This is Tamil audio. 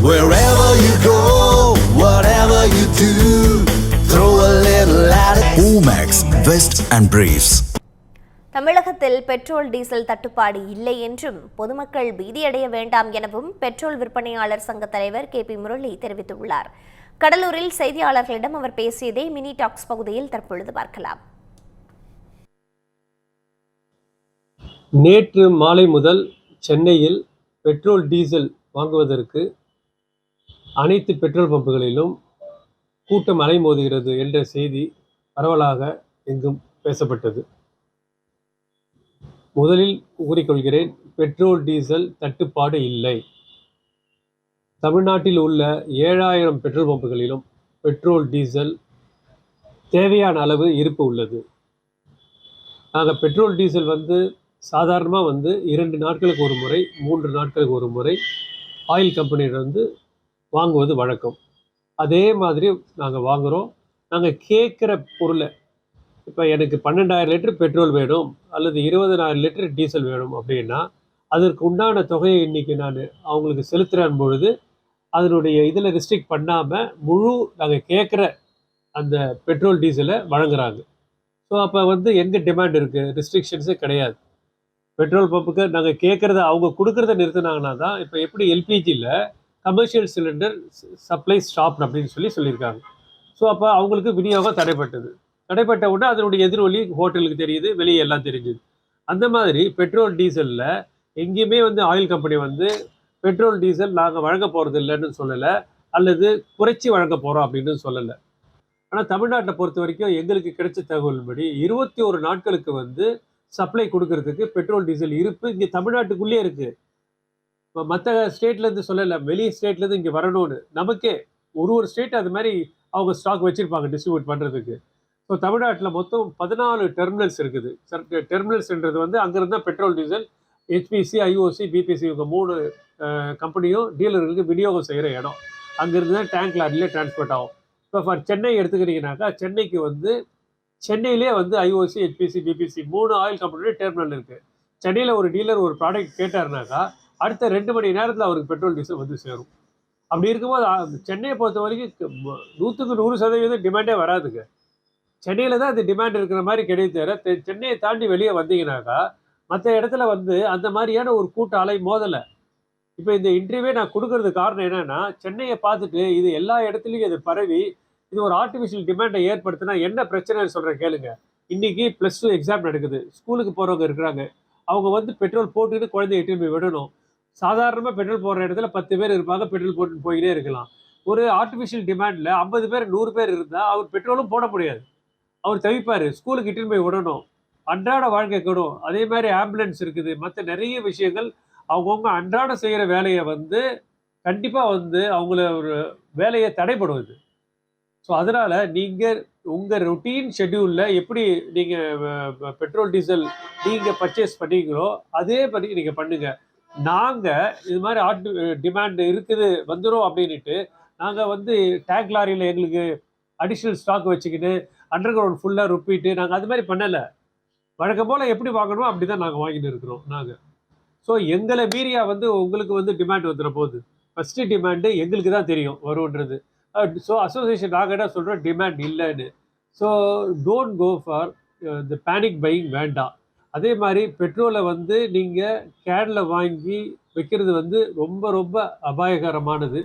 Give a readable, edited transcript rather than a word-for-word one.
Wherever you go, whatever you do, throw a little at it. Omax, Vest and Briefs. தமிழகத்தில் பெட்ரோல் டீசல் தட்டுப்பாடு இல்லை என்றும் பொதுமக்கள் பீதியடைய வேண்டாம் எனவும் பெட்ரோல் விற்பனையாளர் சங்க தலைவர் KP முரளி தெரிவித்துள்ளார். கடலூரில் செய்தியாளர்களிடம் அவர் பேசியதை மினி டாக்ஸ் பகுதியில் தற்பொழுது பார்க்கலாம். நேற்று மாலை முதல் சென்னையில் பெட்ரோல் டீசல் வாங்குவதற்கு அனைத்து பெட்ரோல் பம்புகளிலும் கூட்டம் அலைமோதுகிறது என்ற செய்தி பரவலாக எங்கும் பேசப்பட்டது. முதலில் கூறிக்கொள்கிறேன், பெட்ரோல் டீசல் தட்டுப்பாடு இல்லை. தமிழ்நாட்டில் உள்ள 7000 பெட்ரோல் பம்புகளிலும் பெட்ரோல் டீசல் தேவையான அளவு இருப்பு உள்ளது. நாங்கள் பெட்ரோல் டீசல் சாதாரணமாக 2 நாட்களுக்கு ஒரு முறை 3 நாட்களுக்கு ஒரு முறை ஆயில் கம்பெனியிலிருந்து வாங்குவது வழக்கம். அதே மாதிரி நாங்கள் வாங்குகிறோம். நாங்கள் கேட்குற பொருளை, இப்போ எனக்கு 12,000 லிட்டர் பெட்ரோல் வேணும் அல்லது 20,000 லிட்டர் டீசல் வேணும் அப்படின்னா அதற்கு உண்டான தொகையை இன்றைக்கி நான் அவங்களுக்கு செலுத்துகிறேன் பொழுது அதனுடைய இதில் ரெஸ்ட்ரிக்ட் பண்ணாமல் முழு நாங்கள் கேட்குற அந்த பெட்ரோல் டீசலை வழங்குறாங்க. ஸோ அப்போ எங்கே டிமாண்ட் இருக்குது, ரெஸ்ட்ரிக்ஷன்ஸே கிடையாது. பெட்ரோல் பம்புக்கு நாங்கள் கேட்குறத அவங்க கொடுக்குறத நிறுத்தினாங்கன்னா தான், இப்போ எப்படி எல்பிஜியில் கமர்ஷியல் சிலிண்டர் சப்ளை ஸ்டாப் அப்படின்னு சொல்லியிருக்காங்க. ஸோ அப்போ அவங்களுக்கு விநியோகம் தடைப்பட்ட உடனே அதனுடைய எதிரொலி ஹோட்டலுக்கு தெரியுது, வெளியே எல்லாம் தெரிஞ்சுது. அந்த மாதிரி பெட்ரோல் டீசலில் எங்கேயுமே ஆயில் கம்பெனி பெட்ரோல் டீசல் நாங்கள் வழங்க போகிறது இல்லைன்னு சொல்லலை, அல்லது குறைச்சி வழங்க போகிறோம் அப்படின்னு சொல்லலை. ஆனால் தமிழ்நாட்டை பொறுத்த வரைக்கும் எங்களுக்கு கிடைச்ச தகவல்படி 21 நாட்களுக்கு சப்ளை கொடுக்கறதுக்கு பெட்ரோல் டீசல் இருப்பு இங்கே தமிழ்நாட்டுக்குள்ளேயே இருக்குது. இப்போ மற்ற ஸ்டேட்லேருந்து சொல்லலை, வெளி ஸ்டேட்லேருந்து இங்கே வரணும்னு நமக்கே ஒரு ஸ்டேட் அது மாதிரி அவங்க ஸ்டாக் வச்சுருப்பாங்க டிஸ்ட்ரிபியூட் பண்ணுறதுக்கு. ஸோ தமிழ்நாட்டில் மொத்தம் 14 டெர்மினல்ஸ் இருக்குது. டெர்மினல்ஸ்ன்றது அங்கேருந்து தான் petrol diesel HPC, IOC, BPC இவங்க 3 கம்பெனியும் டீலர்களுக்கு விநியோகம் செய்கிற இடம். அங்கேருந்து தான் டேங்க் லாரிலே டிரான்ஸ்போர்ட் ஆகும். இப்போ ஃபார் சென்னை எடுத்துக்கிறீங்கனாக்கா, சென்னைக்கு சென்னையிலே IOC, HPC, BPC 3 ஆயில் கம்பெனியோட டெர்மினல் இருக்குது. சென்னையில் ஒரு டீலர் ஒரு ப்ராடக்ட் கேட்டார்னாக்கா அடுத்த 2 மணி நேரத்தில் அவருக்கு பெட்ரோல் டீசல் சேரும். அப்படி இருக்கும்போது சென்னையை பொறுத்த வரைக்கும் 100க்கு 100% டிமாண்டே வராதுங்க. சென்னையில் தான் அந்த டிமாண்ட் இருக்கிற மாதிரி கிடையாது. தவிர சென்னையை தாண்டி வெளியே வந்தீங்கன்னாக்கா மற்ற இடத்துல அந்த மாதிரியான ஒரு கூட்ட அலை மோதலை. இப்போ இந்த இன்டர்வியூவே நான் கொடுக்கறது காரணம் என்னென்னா, சென்னையை பார்த்துட்டு இது எல்லா இடத்துலையும் இது பரவி இது ஒரு ஆர்டிஃபிஷியல் டிமாண்டை ஏற்படுத்தினா என்ன பிரச்சனைன்னு சொல்கிறேன் கேளுங்க. இன்றைக்கி +2 எக்ஸாம் நடக்குது. ஸ்கூலுக்கு போகிறவங்க இருக்கிறாங்க. அவங்க பெட்ரோல் போட்டுக்கிட்டு குழந்தைய இட்டுன்னு போய் விடணும். சாதாரணமாக பெட்ரோல் போடுற இடத்துல 10 பேர் இருப்பாங்க, பெட்ரோல் போட்டு போய்கிட்டே இருக்கலாம். ஒரு ஆர்டிஃபிஷியல் டிமாண்டில் 50 பேர் 100 பேர் இருந்தால் அவர் பெட்ரோலும் போட முடியாது. அவர் தவிப்பார். ஸ்கூலுக்கு இட்டுன்னு போய் விடணும், அன்றாட வாழ்க்கை கெடும். அதே மாதிரி ஆம்புலன்ஸ் இருக்குது, மற்ற நிறைய விஷயங்கள் அவங்கவுங்க அன்றாட செய்கிற வேலையை கண்டிப்பாக அவங்கள ஒரு வேலையை தடைப்படுவது. ஸோ அதனால் நீங்கள் உங்கள் ரொட்டீன் ஷெட்யூலில் எப்படி நீங்கள் பெட்ரோல் டீசல் நீங்கள் பர்ச்சேஸ் பண்ணிங்களோ அதே பண்ணி நீங்கள் பண்ணுங்கள். நாங்கள் இது மாதிரி டிமாண்ட் இருக்குது வந்துடும் அப்படின்ட்டு நாங்கள் டேங்க் லாரியில் எங்களுக்கு அடிஷ்னல் ஸ்டாக் வச்சுக்கிட்டு அண்டர் கிரவுண்ட் ஃபுல்லாக ருப்பிட்டு நாங்கள் அது மாதிரி பண்ணலை. வழக்கம் போல் எப்படி வாங்கணுமோ அப்படி தான் நாங்கள் வாங்கிட்டு இருக்கிறோம் நாங்கள். ஸோ எங்களை மீறியா உங்களுக்கு டிமாண்ட் வந்துட போகுது. ஃபஸ்ட்டு டிமாண்டு எங்களுக்கு தான் தெரியும் வரும்ன்றது. ஸோ அசோசியேஷன் நாங்கள் என்ன சொல்கிறோம், டிமாண்ட் இல்லைன்னு. ஸோ டோன்ட் கோ ஃபார் இந்த பேனிக் பையிங் வேண்டாம். அதே மாதிரி பெட்ரோலை நீங்கள் கேனில் வாங்கி வைக்கிறது ரொம்ப ரொம்ப அபாயகரமானது.